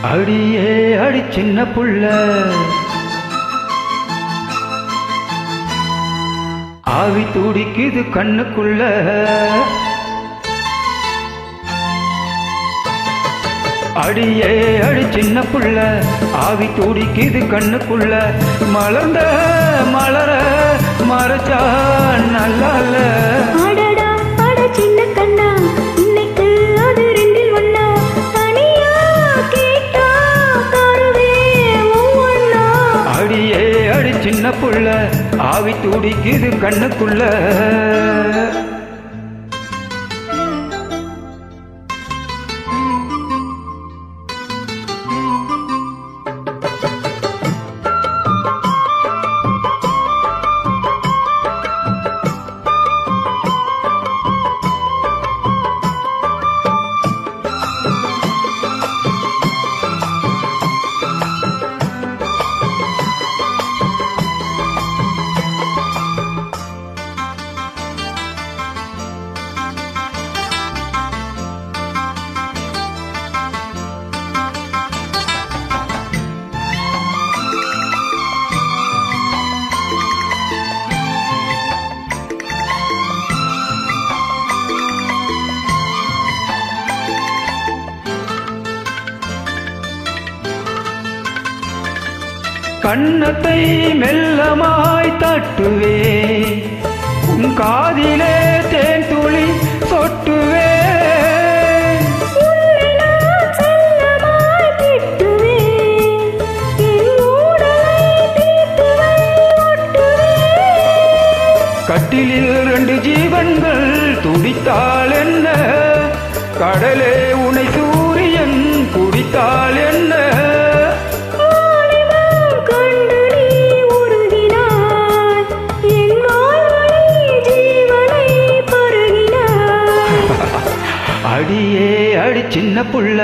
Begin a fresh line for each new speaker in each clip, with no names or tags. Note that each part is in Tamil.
அடியே அடி சின்ன புள்ள, ஆவி துடிக்குது கண்ணுக்குள்ள. அடியே அடி சின்ன புள்ள, ஆவி துடிக்குது கண்ணுக்குள்ள. மலர்ந்த மலர மறைச்சா நல்லா இல்ல. சின்ன புள்ள, ஆவி துடிக்குது கண்ணுக்குள்ள. கண்ணத்தை மெல்லமாய் தட்டுவே, உன் காதிலே தேன் துளி சொட்டுவே. கட்டிலில் 2 ஜீவன்கள் துடித்தால் என்ன, கடலே உனை சூரியன் குடித்தால் என்ன. அடியே அடி சின்ன புள்ள,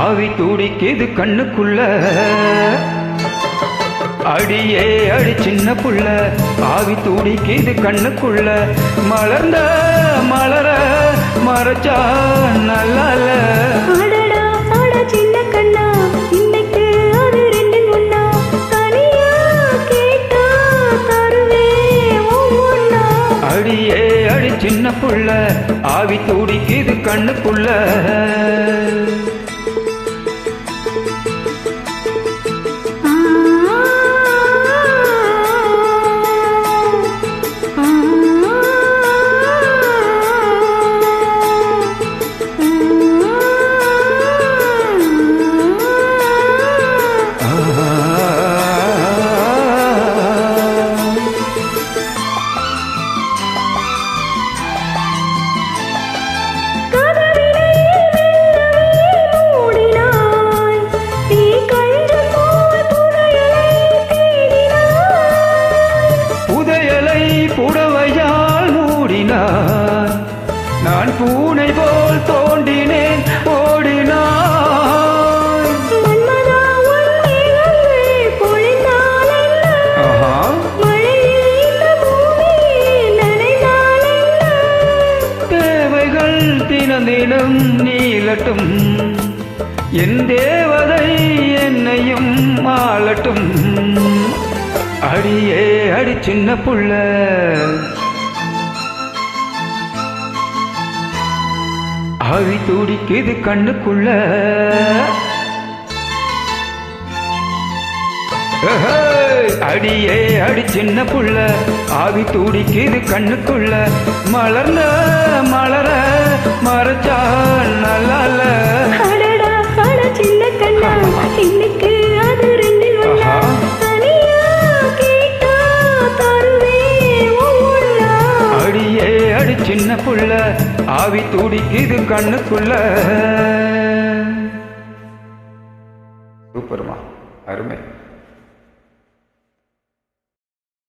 ஆவி துடிக்குது கண்ணுக்குள்ள. அடியே அடி சின்ன புள்ள, ஆவி துடிக்குது கண்ணுக்குள்ள. மலர்ந்த மலர மறைச்சா நல்லா இல்ல. அடியே அடி சின்ன புள்ள, ஆவி துடிக்குது கண்ணுக்குள்ள. புடவையால் மூடினான், நான் பூனை போல் தோண்டினேன் ஓடினான். தேவைகள் தினம் தினம் நீளட்டும், என் தேவதை என்னையும் ஆளட்டும். அடியே அடி சின்ன புள்ள, ஆவி துடிக்குது கண்ணுக்குள்ள. அடியே அடி சின்ன புள்ள, ஆவி துடிக்குது கண்ணுக்குள்ள. மலர்ந்த மலர மறைச்சா நல்லா இல்ல. சின்ன கண்ணா, இன்னைக்கு அது 2 அடியே அடி சின்ன புள்ள, ஆவி துடிக்குது கண்ணுக்குள்ள. சூப்பர்மா, அருமை.